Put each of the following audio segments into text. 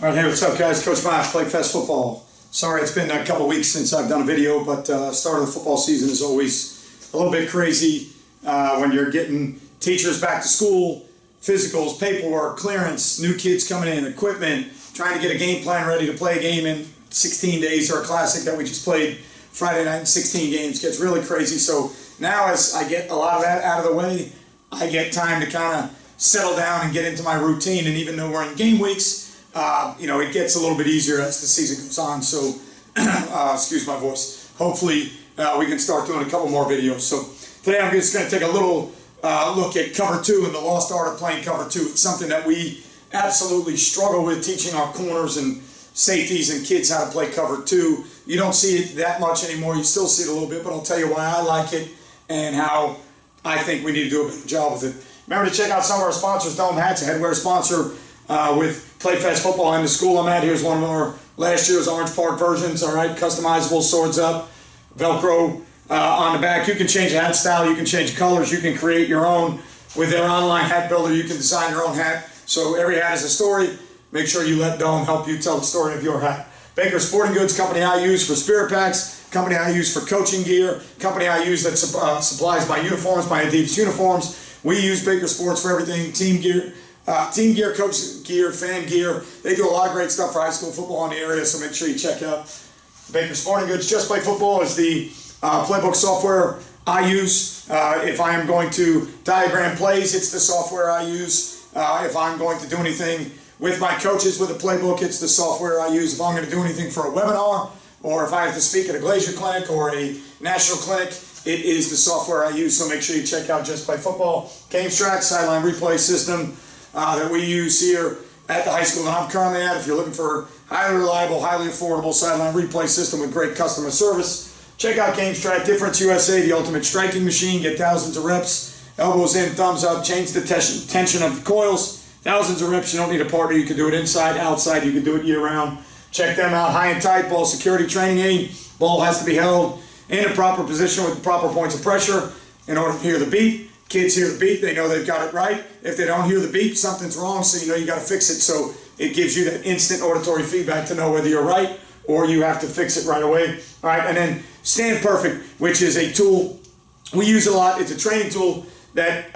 All right, hey, what's up, guys? Coach Mike, JustPlayFB football. Sorry, it's been a couple weeks since I've done a video, but start of the football season is always a little bit crazy when you're getting teachers back to school, physicals, paperwork, clearance, new kids coming in, equipment, trying to get a game plan ready to play a game in 16 days or a classic that we just played Friday night in 16 games. Gets really crazy. So now as I get a lot of that out of the way, I get time to kind of settle down and get into my routine. And even though we're in game weeks, it gets a little bit easier as the season goes on. So, excuse my voice. Hopefully, we can start doing a couple more videos. So today I'm just going to take a little look at cover two and the lost art of playing cover two. It's something that we absolutely struggle with, teaching our corners and safeties and kids how to play cover two. You don't see it that much anymore. You still see it a little bit, but I'll tell you why I like it and how I think we need to do a better job with it. Remember to check out some of our sponsors. Dome Hats, a headwear sponsor with PlayFB football. In the school I'm at, here's one of our last year's Orange Park versions. All right, customizable, swords up, Velcro on the back. You can change the hat style, you can change colors, you can create your own with their online hat builder. You can design your own hat. So every hat has a story. Make sure you let Dome help you tell the story of your hat. Baker Sporting Goods, company I use for spirit packs, company I use for coaching gear, company I use that supplies my uniforms, my Adidas uniforms. We use Baker Sports for everything, team gear, coach gear, fan gear. They do a lot of great stuff for high school football in the area, so make sure you check out Baker Sporting Goods. Just Play Football is the playbook software I use. If I am going to diagram plays, it's the software I use. If I'm going to do anything with my coaches with a playbook, it's the software I use. If I'm going to do anything for a webinar, or if I have to speak at a Glacier clinic or a national clinic, it is the software I use. So make sure you check out Just Play Football. GameStrack, sideline replay system that we use here at the high school that I'm currently at. If you're looking for highly reliable, highly affordable sideline replay system with great customer service, check out GameStrack. Difference USA, the ultimate striking machine. Get thousands of reps, elbows in, thumbs up, change the tension of the coils. Thousands of reps. You don't need a partner. You can do it inside, outside. You can do it year round. Check them out. HighandTight ball security training aid. Ball has to be held in a proper position with the proper points of pressure in order to hear the beat. Kids hear the beat, they know they've got it right. If they don't hear the beat, something's wrong, so you know you got to fix it. So it gives you that instant auditory feedback to know whether you're right or you have to fix it right away. All right, and then StandPerfect, which is a tool we use a lot. It's a training tool that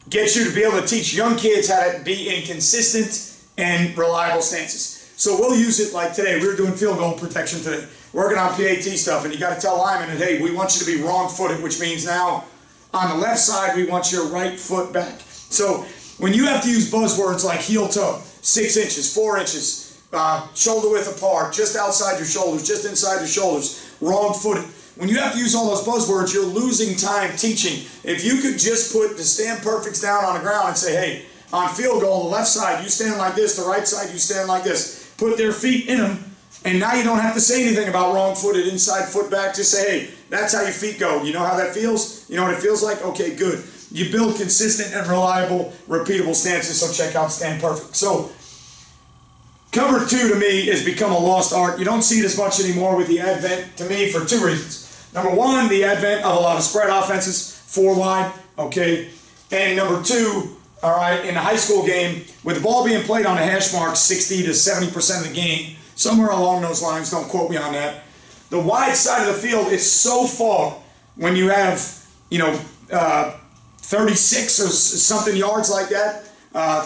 gets you to be able to teach young kids how to be in consistent and reliable stances. So we'll use it like today. We were doing field goal protection today, working on PAT stuff, and you got to tell linemen that, hey, we want you to be wrong-footed, which means now on the left side, we want your right foot back. So when you have to use buzzwords like heel toe, 6 inches, 4 inches, shoulder width apart, just outside your shoulders, just inside your shoulders, wrong-footed. When you have to use all those buzzwords, you're losing time teaching. If you could just put the StandPerfects down on the ground and say, hey, on field goal, the left side, you stand like this, the right side, you stand like this. Put their feet in them, and now you don't have to say anything about wrong-footed, inside foot back. Just say, hey, that's how your feet go. You know how that feels? You know what it feels like? Okay, good. You build consistent and reliable, repeatable stances, so check out StandPerfect. So cover two to me has become a lost art. You don't see it as much anymore with the advent, to me, for 2 reasons. Number one, the advent of a lot of spread offenses, 4 wide, okay? And number two, all right, in the high school game, with the ball being played on a hash mark 60 to 70% of the game, somewhere along those lines, don't quote me on that, the wide side of the field is so far when you have, 36 or something yards like that,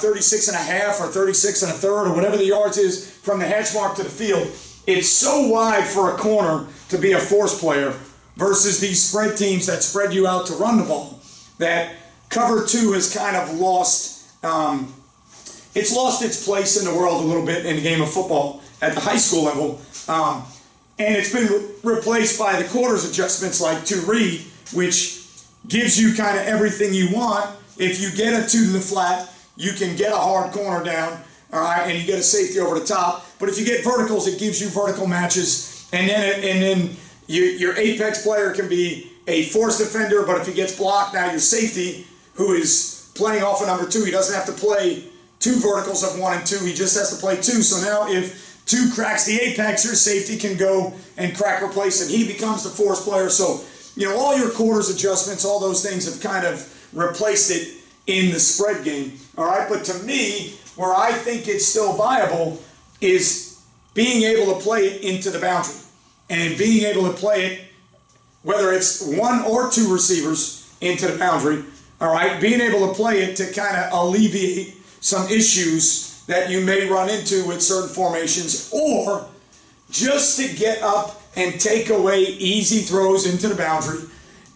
36 and a half or 36 and a third or whatever the yards is from the hash mark to the field. It's so wide for a corner to be a force player versus these spread teams that spread you out to run the ball, that cover two has kind of lost, it's lost its place in the world a little bit in the game of football at the high school level. And it's been replaced by the quarters adjustments like two read, which gives you kind of everything you want. If you get a two to the flat, you can get a hard corner down, all right, and you get a safety over the top. But if you get verticals, it gives you vertical matches, and then your apex player can be a force defender, but if he gets blocked, now your safety, who is playing off a number two, he doesn't have to play 2 verticals of 1 and 2, he just has to play 2. So now if 2 cracks the apex, your safety can go and crack replace it. He becomes the force player. So, all your quarters adjustments, all those things have kind of replaced it in the spread game. All right, but to me, where I think it's still viable is being able to play it into the boundary. And being able to play it, whether it's 1 or 2 receivers into the boundary, all right, being able to play it to kind of alleviate some issues that you may run into with certain formations, or just to get up and take away easy throws into the boundary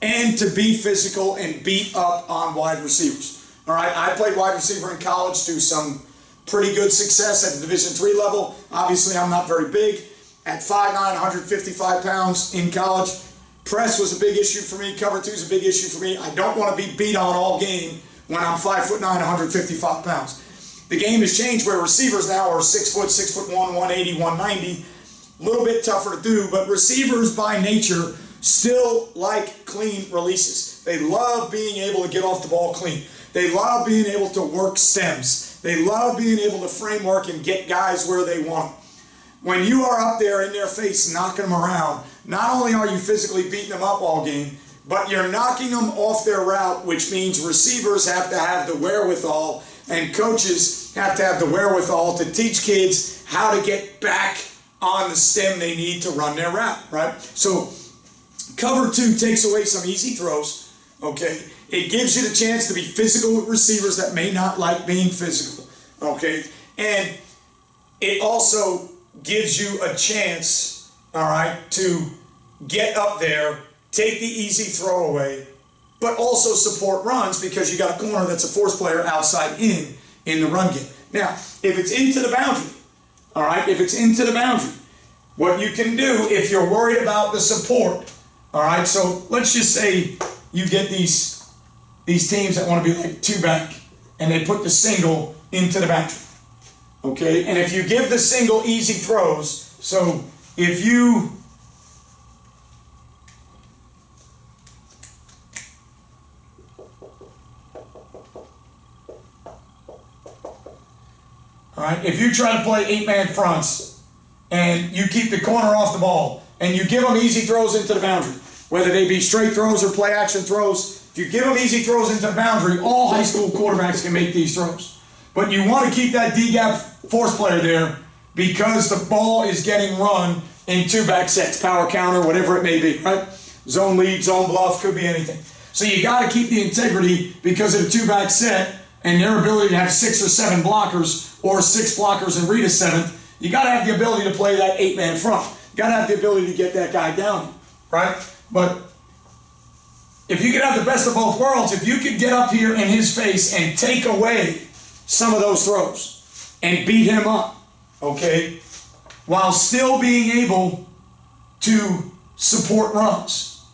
and to be physical and beat up on wide receivers. All right, I played wide receiver in college to some pretty good success at the Division III level. Obviously, I'm not very big. At 5'9", 155 pounds in college, press was a big issue for me. Cover 2 is a big issue for me. I don't want to be beat on all game when I'm 5'9", 155 pounds. The game has changed where receivers now are 6 foot, 6'1", 180, 190. A little bit tougher to do, but receivers by nature still like clean releases. They love being able to get off the ball clean. They love being able to work stems. They love being able to framework and get guys where they want them. When you are up there in their face knocking them around, not only are you physically beating them up all game, but you're knocking them off their route, which means receivers have to have the wherewithal and coaches have to have the wherewithal to teach kids how to get back on the stem they need to run their route, right? So cover 2 takes away some easy throws, okay? It gives you the chance to be physical with receivers that may not like being physical, okay? And it also gives you a chance, all right, to get up there, take the easy throw away, but also support runs because you got a corner that's a force player outside in the run game. Now, if it's into the boundary, all right, if it's into the boundary, what you can do if you're worried about the support, all right, so let's just say you get these teams that want to be like 2-back and they put the single into the boundary, okay? And if you give the single easy throws, so if you all right, if you try to play 8-man fronts and you keep the corner off the ball and you give them easy throws into the boundary, whether they be straight throws or play action throws, if you give them easy throws into the boundary, all high school quarterbacks can make these throws. But you want to keep that D-gap force player there because the ball is getting run in 2-back sets, power counter, whatever it may be, right? Zone lead, zone bluff, could be anything. So you got to keep the integrity because of the 2-back set and their ability to have 6 or 7 blockers or 6 blockers and read a 7th. You got to have the ability to play that 8-man front. You got to have the ability to get that guy down, right? But if you could have the best of both worlds, if you could get up here in his face and take away some of those throws and beat him up, okay, while still being able to support runs,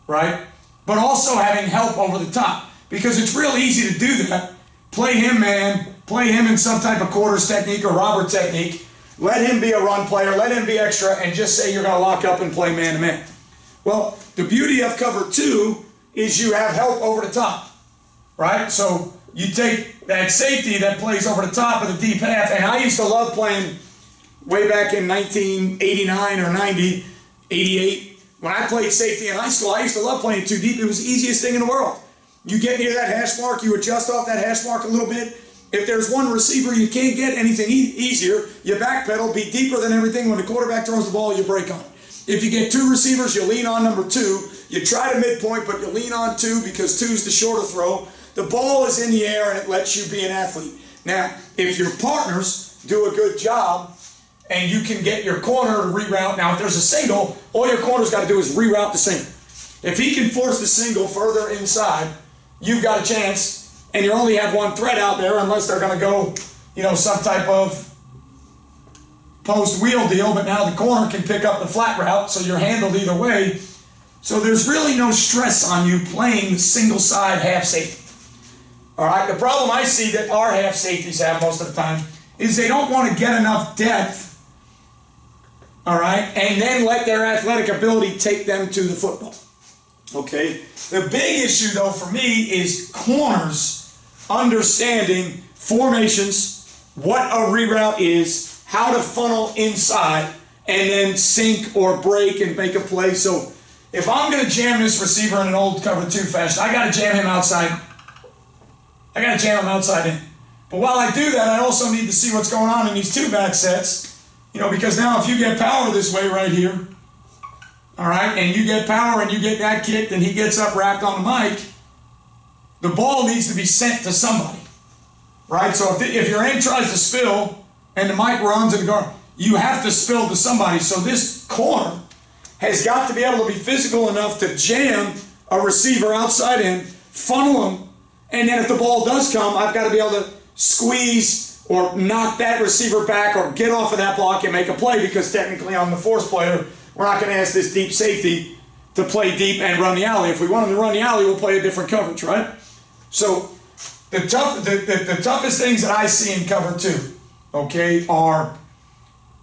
right? But also having help over the top, because it's real easy to do that. Play him man, play him in some type of quarters technique or robber technique, let him be a run player, let him be extra, and just say you're going to lock up and play man-to-man. Well, the beauty of cover 2 is you have help over the top, right? So you take that safety that plays over the top of the deep half, and I used to love playing way back in 1989 or 90, 88. When I played safety in high school, I used to love playing 2 deep. It was the easiest thing in the world. You get near that hash mark, you adjust off that hash mark a little bit. If there's one receiver you can't get anything easier, you backpedal, be deeper than everything. When the quarterback throws the ball, you break on it. If you get 2 receivers, you lean on number 2. You try to midpoint, but you lean on 2 because 2 is the shorter throw. The ball is in the air and it lets you be an athlete. Now, if your partners do a good job and you can get your corner to reroute. Now, if there's a single, all your corner's got to do is reroute the single. If he can force the single further inside, you've got a chance, and you only have one threat out there unless they're going to go, you know, some type of post wheel deal, but now the corner can pick up the flat route, so you're handled either way. So there's really no stress on you playing the single side half safety. All right, the problem I see that our half safeties have most of the time is they don't want to get enough depth, all right, and then let their athletic ability take them to the football. Okay, the big issue though for me is corners understanding formations, what a reroute is, how to funnel inside, and then sink or break and make a play. So if I'm going to jam this receiver in an old cover 2 fashion, I got to jam him outside. I got to jam him outside in. But while I do that, I also need to see what's going on in these two back sets, you know, because now if you get power this way right here, all right, and you get power and you get that kicked and he gets up wrapped on the mic, the ball needs to be sent to somebody, right? So if your end tries to spill and the mic runs and the guard, you have to spill to somebody. So this corner has got to be able to be physical enough to jam a receiver outside in, funnel him, and then if the ball does come, I've got to be able to squeeze or knock that receiver back or get off of that block and make a play, because technically I'm the force player. We're not going to ask this deep safety to play deep and run the alley. If we want him to run the alley, we'll play a different coverage, right? So the toughest things that I see in cover two, okay, are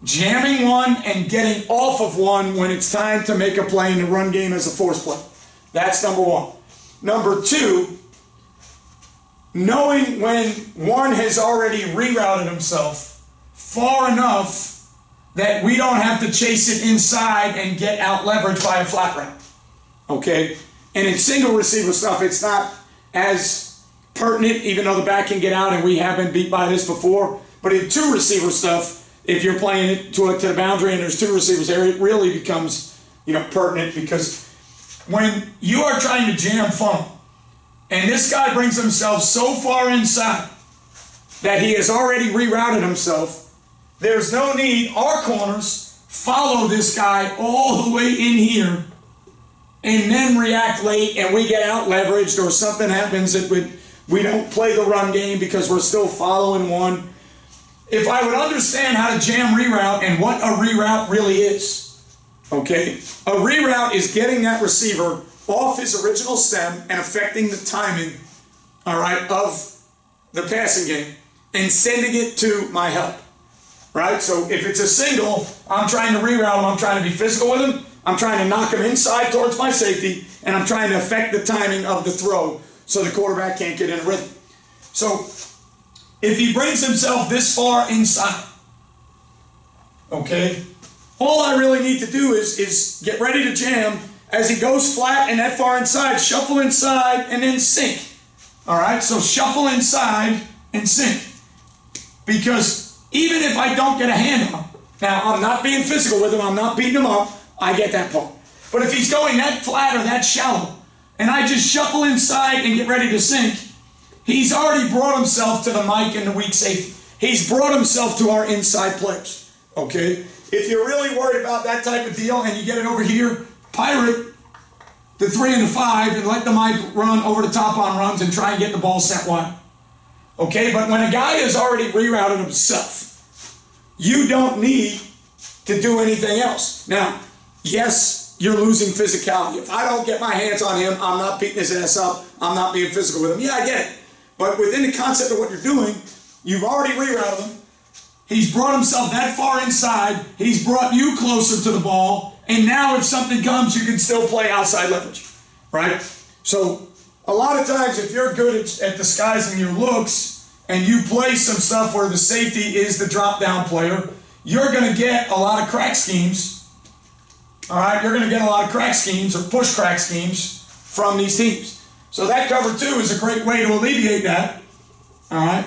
jamming one and getting off of one when it's time to make a play in the run game as a force play. That's number one. Number two, knowing when one has already rerouted himself far enough that we don't have to chase it inside and get out leveraged by a flat route. Okay? And in single receiver stuff, it's not as pertinent, even though the back can get out, and we have been beat by this before. But in two receiver stuff, if you're playing it to the boundary and there's two receivers there, it really becomes, you know, pertinent, because when you are trying to jam funnel, and this guy brings himself so far inside that he has already rerouted himself, there's no need. Our corners follow this guy all the way in here and then react late and we get out leveraged, or something happens that we don't play the run game because we're still following one. If I would understand how to jam reroute and what a reroute really is, okay? A reroute is getting that receiver off his original stem and affecting the timing, all right, of the passing game and sending it to my help, right? So if it's a single, I'm trying to reroute him, I'm trying to be physical with him, I'm trying to knock him inside towards my safety, and I'm trying to affect the timing of the throw so the quarterback can't get in a rhythm. So if he brings himself this far inside, okay, all I really need to do is get ready to jam. As he goes flat and that far inside, shuffle inside and then sink. All right, so shuffle inside and sink. Because even if I don't get a hand on him, now I'm not being physical with him, I'm not beating him up, I get that part. But if he's going that flat or that shallow, and I just shuffle inside and get ready to sink, he's already brought himself to the mic and the weak safety. He's brought himself to our inside players, okay? If you're really worried about that type of deal and you get it over here, pirate the 3 and the 5 and let the mic run over the top on runs and try and get the ball sent wide. Okay, but when a guy has already rerouted himself, you don't need to do anything else. Now, yes, you're losing physicality. If I don't get my hands on him, I'm not beating his ass up, I'm not being physical with him. Yeah, I get it. But within the concept of what you're doing, you've already rerouted him. He's brought himself that far inside. He's brought you closer to the ball. And now if something comes, you can still play outside leverage, right? So a lot of times if you're good at disguising your looks and you play some stuff where the safety is the drop-down player, you're going to get a lot of crack schemes, all right? You're going to get a lot of crack schemes or push crack schemes from these teams. So that cover two is a great way to alleviate that, all right?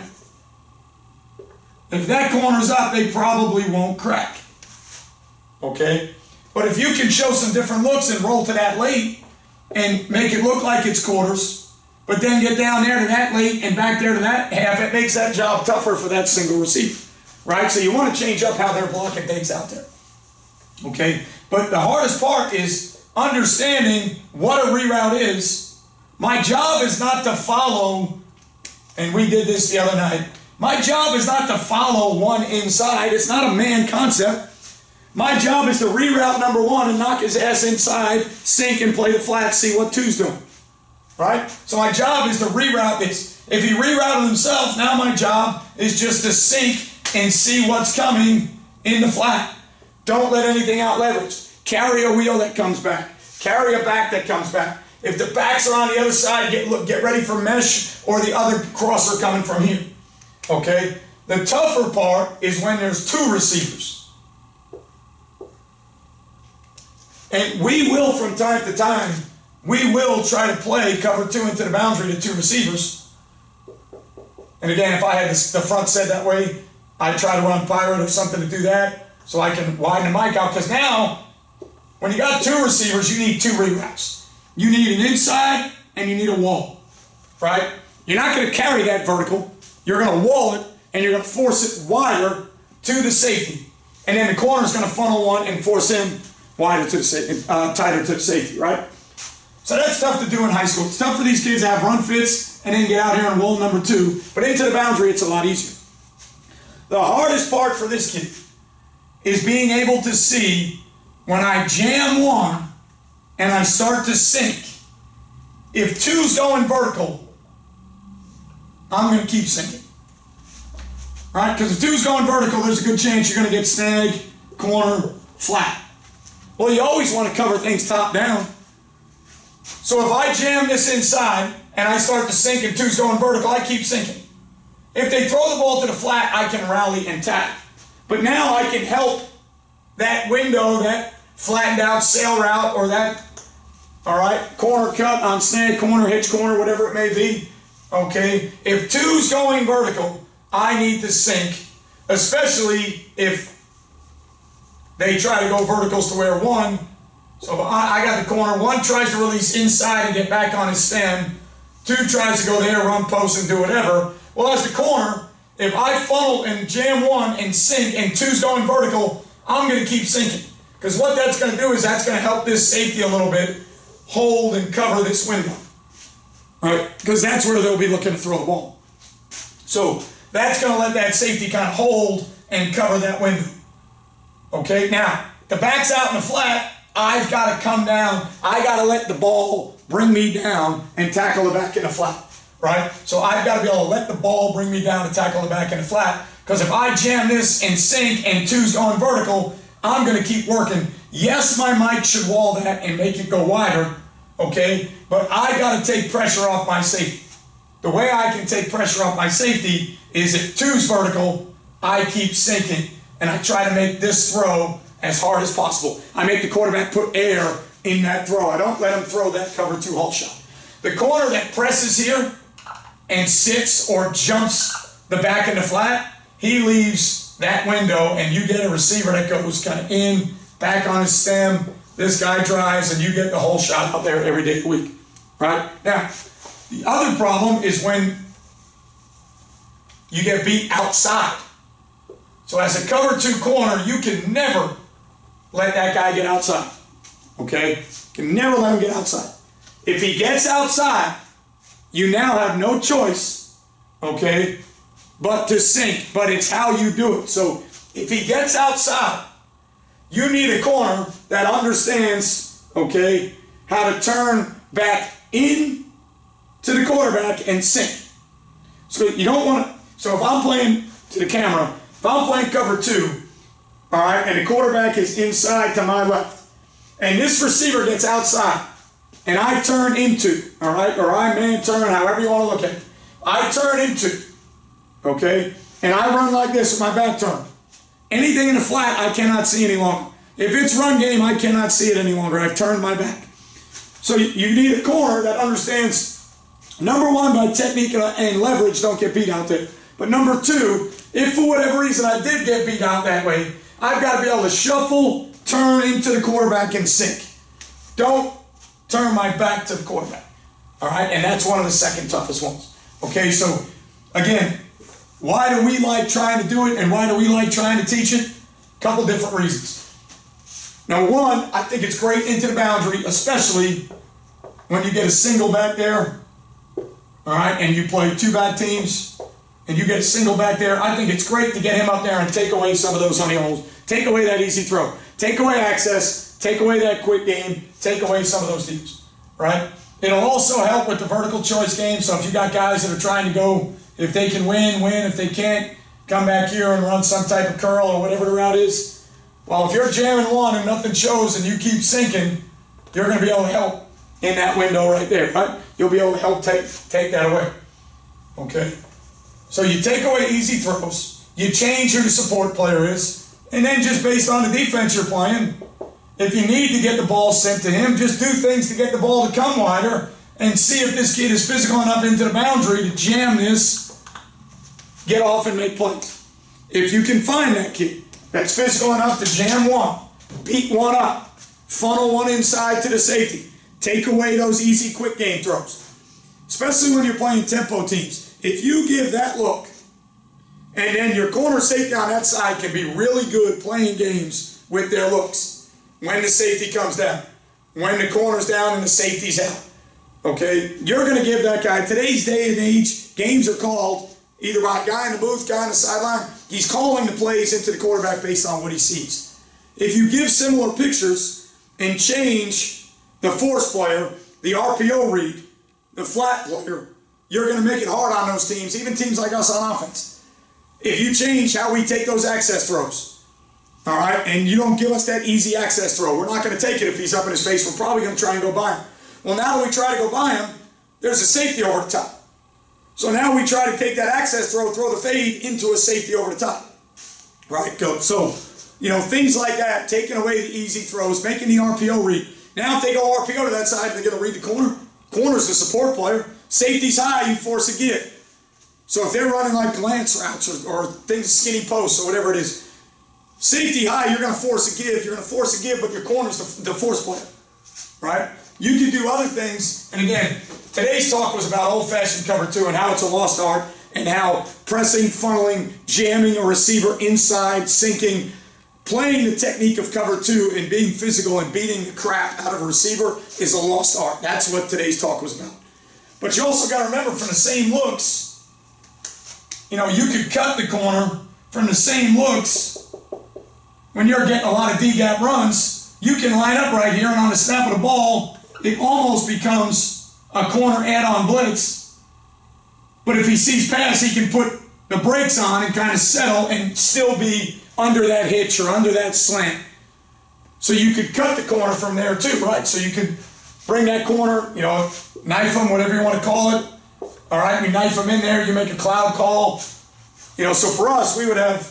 If that corner's up, they probably won't crack, okay? But if you can show some different looks and roll to that late and make it look like it's quarters, but then get down there to that late and back there to that half, it makes that job tougher for that single receiver, right? So you want to change up how they're blocking things out there, okay? But the hardest part is understanding what a reroute is. My job is not to follow, and we did this the other night, my job is not to follow one inside. It's not a man concept. My job is to reroute number one and knock his ass inside, sink and play the flat, see what two's doing, right? So my job is to reroute this. If he rerouted himself, now my job is just to sink and see what's coming in the flat. Don't let anything out leveraged. Carry a wheel that comes back. Carry a back that comes back. If the backs are on the other side, get ready for mesh or the other crosser coming from here, okay? The tougher part is when there's two receivers. And we will, from time to time, we will try to play cover two into the boundary to two receivers. And again, if I had the front set that way, I'd try to run Pirate or something to do that so I can widen the mic out. Because now, when you got two receivers, you need two reroutes. You need an inside and you need a wall, right? You're not going to carry that vertical. You're going to wall it and you're going to force it wider to the safety. And then the corner's going to funnel one and force him wider to the safety, tighter to the safety, right? So that's tough to do in high school. It's tough for these kids to have run fits and then get out here and wall number two. But into the boundary, it's a lot easier. The hardest part for this kid is being able to see when I jam one and I start to sink. If two's going vertical, I'm going to keep sinking. Right? Because if two's going vertical, there's a good chance you're going to get snag, corner, flat. Well, you always want to cover things top down. So if I jam this inside and I start to sink and two's going vertical, I keep sinking. If they throw the ball to the flat, I can rally and tack. But now I can help that window, that flattened out sail route, or that, all right, corner cut on snag corner, hitch corner, whatever it may be. Okay, if two's going vertical, I need to sink, especially if they try to go verticals to where one. So I got the corner. One tries to release inside and get back on his stem. Two tries to go there, run post, and do whatever. Well, as the corner, if I funnel and jam one and sink and two's going vertical, I'm going to keep sinking. Because what that's going to do is that's going to help this safety a little bit hold and cover this window. Right? Because that's where they'll be looking to throw the ball. So that's going to let that safety kind of hold and cover that window. Okay, now, the back's out in the flat, I've got to come down. I got to let the ball bring me down and tackle the back in the flat. Right? So I've got to be able to let the ball bring me down to tackle the back in the flat. Because if I jam this and sink and two's going vertical, I'm going to keep working. Yes, my mic should wall that and make it go wider, okay? But I got to take pressure off my safety. The way I can take pressure off my safety is if two's vertical, I keep sinking and I try to make this throw as hard as possible. I make the quarterback put air in that throw. I don't let him throw that cover two halt shot. The corner that presses here and sits or jumps the back in the flat, he leaves that window and you get a receiver that goes kind of in, back on his stem. This guy drives and you get the whole shot out there every day of the week. Right? Now, the other problem is when you get beat outside. So as a cover two corner, you can never let that guy get outside. Okay? You can never let him get outside. If he gets outside, you now have no choice, okay, but to sink. But it's how you do it. So if he gets outside, you need a corner that understands, okay, how to turn back in to the quarterback and sink. So you don't want to, so if I'm playing to the camera, if I'm playing cover two, all right, and the quarterback is inside to my left, and this receiver gets outside, and I turn into, all right, or I man turn, however you want to look at it. I turn into, okay, and I run like this with my back turned. Anything in the flat, I cannot see any longer. If it's run game, I cannot see it any longer. I've turned my back. So you need a corner that understands, number one, by technique and leverage, don't get beat out there. But number two, if for whatever reason I did get beat out that way, I've got to be able to shuffle, turn into the quarterback, and sink. Don't turn my back to the quarterback. All right? And that's one of the second toughest ones. Okay, so again, why do we like trying to do it and why do we like trying to teach it? A couple different reasons. Number one, I think it's great into the boundary, especially when you get a single back there, all right, and you play two back teams, and you get a single back there. I think it's great to get him up there and take away some of those honey holes, take away that easy throw, take away access, take away that quick game, take away some of those deals, right? It'll also help with the vertical choice game, so if you got guys that are trying to go, if they can win, win. If they can't, come back here and run some type of curl or whatever the route is. Well, if you're jamming one and nothing shows and you keep sinking, you're going to be able to help in that window right there, right? You'll be able to help take that away. Okay? So you take away easy throws, you change who the support player is, and then just based on the defense you're playing, if you need to get the ball sent to him, just do things to get the ball to come wider and see if this kid is physical enough into the boundary to jam this get off and make plays. If you can find that kid that's physical enough to jam one, beat one up, funnel one inside to the safety, take away those easy quick game throws. Especially when you're playing tempo teams. If you give that look, and then your corner safety on that side can be really good playing games with their looks. When the safety comes down, when the corner's down and the safety's out. Okay, you're going to give that guy, today's day and age, games are called either by a guy in the booth, guy on the sideline. He's calling the plays into the quarterback based on what he sees. If you give similar pictures and change the force player, the RPO read, the flat player, you're going to make it hard on those teams, even teams like us on offense. If you change how we take those access throws, all right, and you don't give us that easy access throw, we're not going to take it if he's up in his face. We're probably going to try and go by him. Well, now that we try to go by him, there's a safety over the top. So now we try to take that access throw the fade into a safety over the top. Right, go. So, things like that, taking away the easy throws, making the RPO read. Now if they go RPO to that side, they're going to read the corner. Corner's the support player. Safety's high, you force a give. So if they're running like glance routes or things, skinny posts or whatever it is, safety high, you're going to force a give. You're going to force a give, but your corner's the force player. Right? You can do other things. And again, today's talk was about old-fashioned cover two and how it's a lost art and how pressing, funneling, jamming a receiver inside, sinking, playing the technique of cover two and being physical and beating the crap out of a receiver is a lost art. That's what today's talk was about. But you also got to remember from the same looks, you could cut the corner from the same looks when you're getting a lot of D-gap runs. You can line up right here and on the snap of the ball, it almost becomes a corner add-on blitz. But if he sees pass, he can put the brakes on and kind of settle and still be under that hitch or under that slant. So you could cut the corner from there too, right? So you could bring that corner, knife him, whatever you want to call it. All right, we knife him in there, you make a cloud call. So for us, we would have,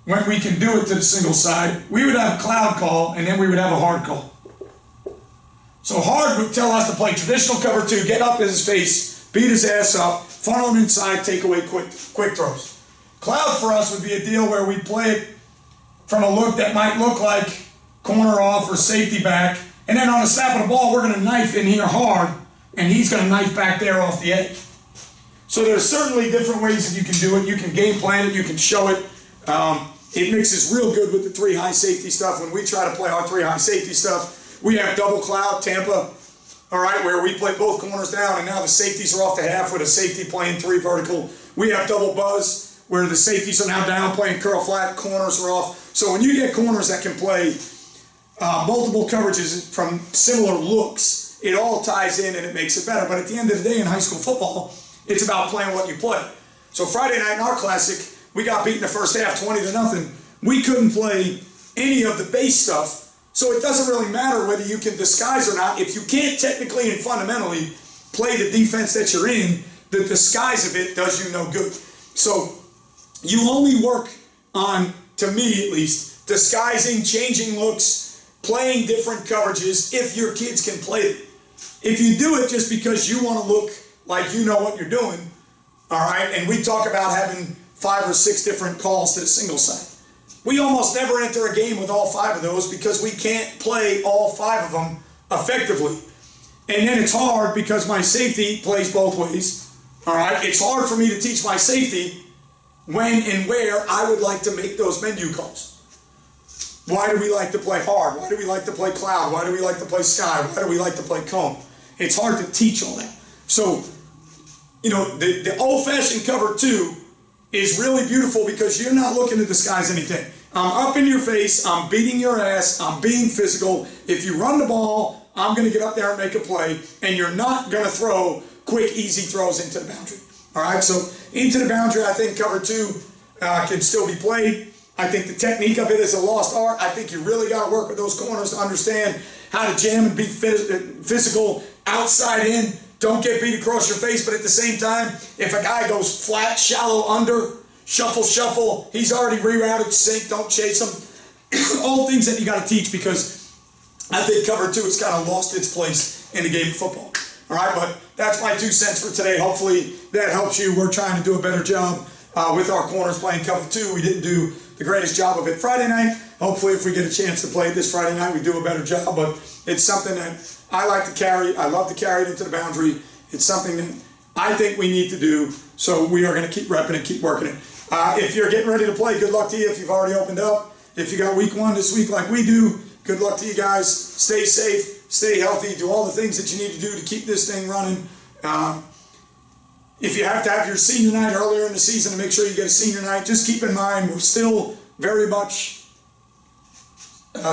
when we can do it to the single side, we would have a cloud call and then we would have a hard call. So hard would tell us to play traditional cover two, get up in his face, beat his ass up, funnel him inside, take away quick throws. Cloud for us would be a deal where we play it from a look that might look like corner off or safety back, and then on the snap of the ball, we're going to knife in here hard, and he's going to knife back there off the edge. So there's certainly different ways that you can do it. You can game plan it, you can show it. It mixes real good with the three high safety stuff. When we try to play our three high safety stuff, we have double cloud, Tampa, all right, where we play both corners down, and now the safeties are off the half with a safety playing three vertical. We have double buzz, where the safeties are now down playing curl flat, corners are off. So when you get corners that can play multiple coverages from similar looks, it all ties in and it makes it better. But at the end of the day in high school football, it's about playing what you play. So Friday night in our classic, we got beat in the first half 20-0. We couldn't play any of the base stuff. So it doesn't really matter whether you can disguise or not. If you can't technically and fundamentally play the defense that you're in, the disguise of it does you no good. So you only work on, to me at least, disguising, changing looks, playing different coverages if your kids can play it. If you do it just because you want to look like you know what you're doing, all right, and we talk about having 5 or 6 different calls to the single side. We almost never enter a game with all 5 of those because we can't play all 5 of them effectively. And then it's hard because my safety plays both ways. All right, it's hard for me to teach my safety when and where I would like to make those menu calls. Why do we like to play hard? Why do we like to play cloud? Why do we like to play sky? Why do we like to play cone? It's hard to teach all that. So, the old-fashioned cover 2 is really beautiful because you're not looking to disguise anything. I'm up in your face, I'm beating your ass, I'm being physical. If you run the ball, I'm going to get up there and make a play, and you're not going to throw quick, easy throws into the boundary. All right, so into the boundary, I think cover 2 can still be played. I think the technique of it is a lost art. I think you really got to work with those corners to understand how to jam and be physical outside in. Don't get beat across your face, but at the same time, if a guy goes flat, shallow, under, shuffle, he's already rerouted, sink, don't chase him. All things that you got to teach because I think cover 2 has kind of lost its place in the game of football. All right, but that's my 2 cents for today. Hopefully that helps you. We're trying to do a better job with our corners playing cover 2. We didn't do the greatest job of it Friday night. Hopefully if we get a chance to play it this Friday night, we do a better job. But it's something that I like to carry. I love to carry it into the boundary. It's something that I think we need to do. So we are going to keep repping it, keep working it. If you're getting ready to play, good luck to you if you've already opened up. If you got week 1 this week like we do, good luck to you guys. Stay safe, stay healthy, do all the things that you need to do to keep this thing running. If you have to have your senior night earlier in the season to make sure you get a senior night, just keep in mind we're still very much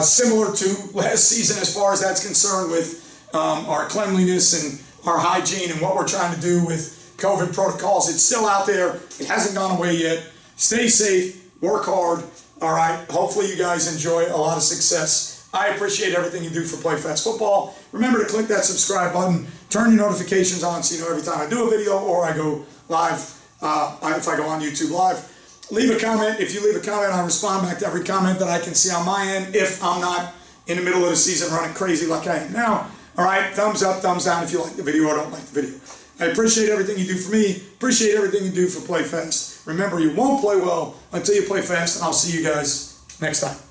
similar to last season as far as that's concerned with our cleanliness and our hygiene and what we're trying to do with COVID protocols. It's still out there. It hasn't gone away yet. Stay safe, work hard. All right, hopefully you guys enjoy a lot of success. I appreciate everything you do for Play Fast Football. Remember to click that subscribe button, turn your notifications on so you know every time I do a video or I go live, if I go on YouTube Live. Leave a comment. If you leave a comment, I'll respond back to every comment that I can see on my end if I'm not in the middle of the season running crazy like I am now. All right, thumbs up, thumbs down if you like the video or don't like the video. I appreciate everything you do for me. Appreciate everything you do for Play Fast. Remember, you won't play well until you play fast, and I'll see you guys next time.